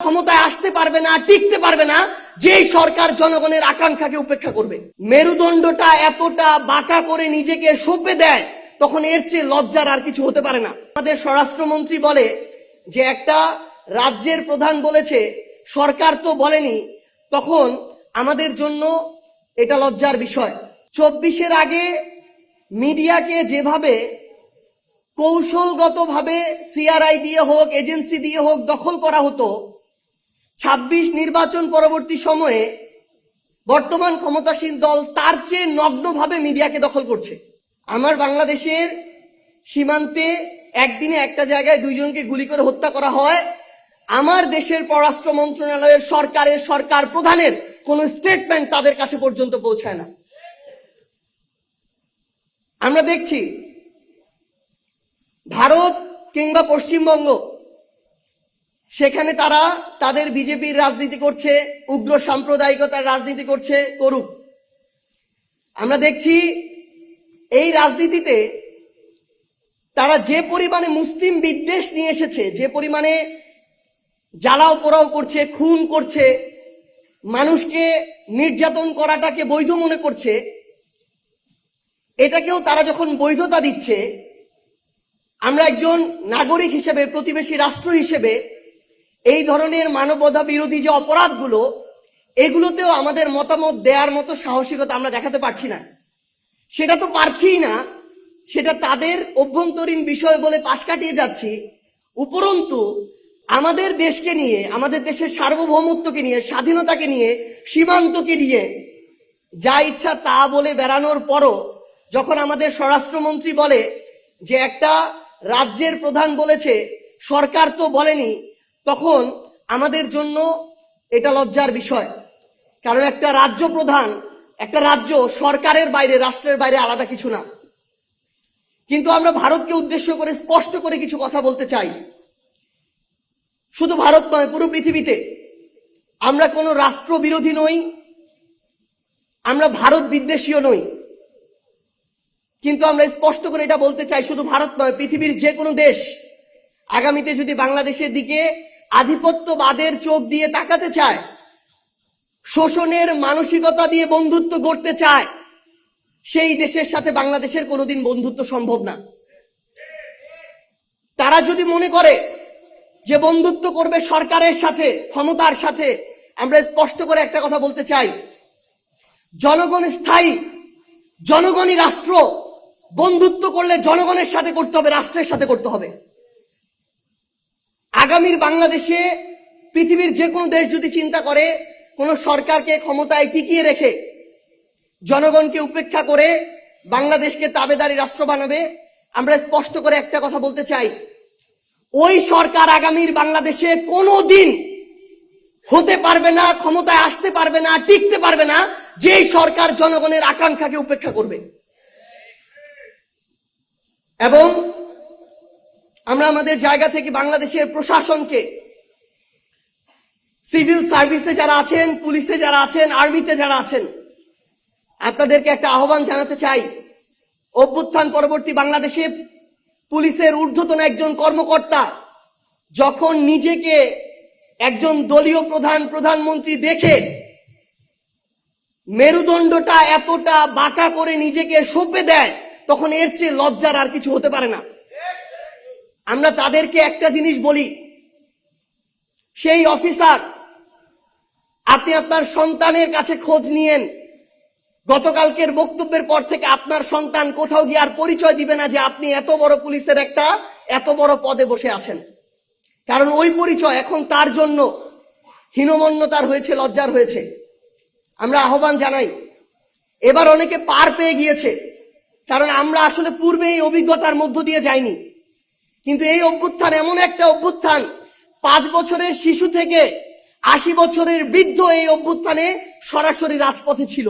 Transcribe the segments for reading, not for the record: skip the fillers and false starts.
ক্ষমতায় আসতে পারবে না, টিকতে পারবে না যে সরকার জনগণের আকাঙ্ক্ষাকে উপেক্ষা করবে। মেরুদণ্ডটা এতটা বাঁকা করে নিজেকে সঁপে দেয়, তখন এর চেয়ে লজ্জার আর কিছু হতে পারে না। আমাদের স্বরাষ্ট্রমন্ত্রী বলে যে একটা রাজ্যের প্রধান বলেছে, সরকার তো বলেনি, তখন আমাদের জন্য এটা লজ্জার বিষয়। 24-এর আগে মিডিয়াকে যেভাবে কৌশলগতভাবে সিআরআই দিয়ে হোক, এজেন্সি দিয়ে হোক দখল করা হতো, 26 নির্বাচন পরবর্তী সময়ে বর্তমান ক্ষমতাসীন দল তার চেয়ে নগ্নভাবে মিডিয়াকে দখল করছে। আমার বাংলাদেশের সীমান্তে একদিনে একটা জায়গায় 2 জনকে গুলি করে হত্যা করা হয়, আমার দেশের পররাষ্ট্র মন্ত্রণালয়ের সরকার প্রধানের কোন স্টেটমেন্ট তাদের কাছে পর্যন্ত পৌঁছায় না। আমরা দেখছি ভারত কিংবা পশ্চিমবঙ্গ, সেখানে তারা তাদের বিজেপির রাজনীতি করছে, উগ্র সাম্প্রদায়িকতার রাজনীতি করছে, করুক। আমরা দেখছি এই রাজনীতিতে তারা যে পরিমাণে মুসলিম বিদ্বেষ নিয়ে এসেছে, যে পরিমাণে জ্বালাও পোড়াও করছে, খুন করছে, মানুষকে নির্যাতন করাটাকে বৈধ মনে করছে, এটাকেও তারা যখন বৈধতা দিচ্ছে, আমরা একজন নাগরিক হিসেবে, প্রতিবেশী রাষ্ট্র হিসেবে এই ধরনের মানবতা বিরোধী যে অপরাধগুলো, এগুলোতেও আমাদের মতামত দেওয়ার মতো সাহসিকতা আমরা দেখাতে পারছি না। সেটা তো পারছিই না, সেটা তাদের অভ্যন্তরীণ বিষয় বলে পাশ কাটিয়ে যাচ্ছি। উপরন্তু আমাদের দেশকে নিয়ে, আমাদের দেশের সার্বভৌমত্বকে নিয়ে, স্বাধীনতাকে নিয়ে, সীমান্তকে নিয়ে যা ইচ্ছা তা বলে বেড়ানোর পরও যখন আমাদের স্বরাষ্ট্রমন্ত্রী বলে যে একটা রাজ্যের প্রধান বলেছে, সরকার তো বলেনি, তখন আমাদের জন্য এটা লজ্জার বিষয়। কারণ একটা রাজ্য প্রধান, একটা রাজ্য সরকারের বাইরে, রাষ্ট্রের বাইরে আলাদা কিছু না। কিন্তু আমরা ভারতকে উদ্দেশ্য করে স্পষ্ট করে কিছু কথা বলতে চাই। শুধু ভারত নয়, পুরো পৃথিবীতে আমরা কোনো রাষ্ট্র বিরোধী নই, আমরা ভারত বিদ্বেষীও নই। কিন্তু আমরা স্পষ্ট করে এটা বলতে চাই, শুধু ভারত নয়, পৃথিবীর যে কোনো দেশ আগামীতে যদি বাংলাদেশের দিকে আধিপত্যবাদের চোখ দিয়ে তাকাতে চায়, শোষণের মানসিকতা দিয়ে বন্ধুত্ব গড়তে চায়, সেই দেশের সাথে বাংলাদেশের কোনোদিন বন্ধুত্ব সম্ভব না। তারা যদি মনে করে যে বন্ধুত্ব করবে সরকারের সাথে, ক্ষমতার সাথে, আমরা স্পষ্ট করে একটা কথা বলতে চাই, জনগণ স্থায়ী, জনগণই রাষ্ট্র। বন্ধুত্ব করলে জনগণের সাথে করতে হবে, রাষ্ট্রের সাথে করতে হবে। আগামীর বাংলাদেশে পৃথিবীর যে কোনো দেশ যদি চিন্তা করে কোন সরকারকে ক্ষমতায় টিকিয়ে রেখে জনগণকে উপেক্ষা করে বাংলাদেশকে তাবেদারি রাষ্ট্র বানাবে, আমরা স্পষ্ট করে একটা কথা বলতে চাই, ওই সরকার আগামীর বাংলাদেশে কোনোদিন হতে পারবে না, ক্ষমতায় আসতে পারবে না, টিকতে পারবে না যে সরকার জনগণের আকাঙ্ক্ষাকে উপেক্ষা করবে। এবং আমরা আমাদের জায়গা থেকে বাংলাদেশের প্রশাসনকে, সিভিল সার্ভিসে যারা আছেন, পুলিশে যারা আছেন, আর্মিতে যারা আছেন, আপনাদেরকে একটা আহ্বান জানাতে চাই। অভ্যুত্থান পরবর্তী বাংলাদেশে পুলিশের ঊর্ধ্বতন একজন কর্মকর্তা যখন নিজেকে একজন দলীয় প্রধানমন্ত্রী দেখে মেরুদণ্ডটা এতটা বাঁকা করে নিজেকে সঁপে দেয়, তখন এর চেয়ে লজ্জার আর কিছু হতে পারে না। আমরা তাদেরকে একটা জিনিস বলি, সেই অফিসার, আপনি আপনার সন্তানের কাছে খোঁজ নিয়েন। গতকালকের বক্তব্যের পর থেকে আপনার সন্তান কোথাও গিয়ে আর পরিচয় দিবে না যে আপনি এত বড় পুলিশের একটা এত বড় পদে বসে আছেন। কারণ ওই পরিচয় এখন তার জন্য হীনমন্যতার হয়েছে, লজ্জার হয়েছে। আমরা আহ্বান জানাই, এবার অনেকে পার পেয়ে গিয়েছে, কারণ আমরা আসলে পূর্বে এই অভিজ্ঞতার মধ্য দিয়ে যাইনি। কিন্তু এই অভ্যুত্থান এমন একটা অভ্যুত্থান, 5 বছরের শিশু থেকে 80 বছরের বৃদ্ধ এই অভ্যুত্থানে সরাসরি রাজপথে ছিল।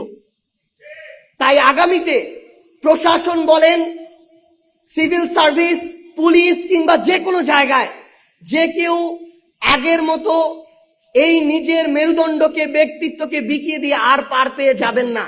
তাই আগামীতে প্রশাসন বলেন, সিভিল সার্ভিস, পুলিশ কিংবা যে কোনো জায়গায় যে কেউ আগের মতো এই নিজের মেরুদণ্ডকে, ব্যক্তিত্বকে বিকিয়ে দিয়ে আর পার পেয়ে যাবেন না।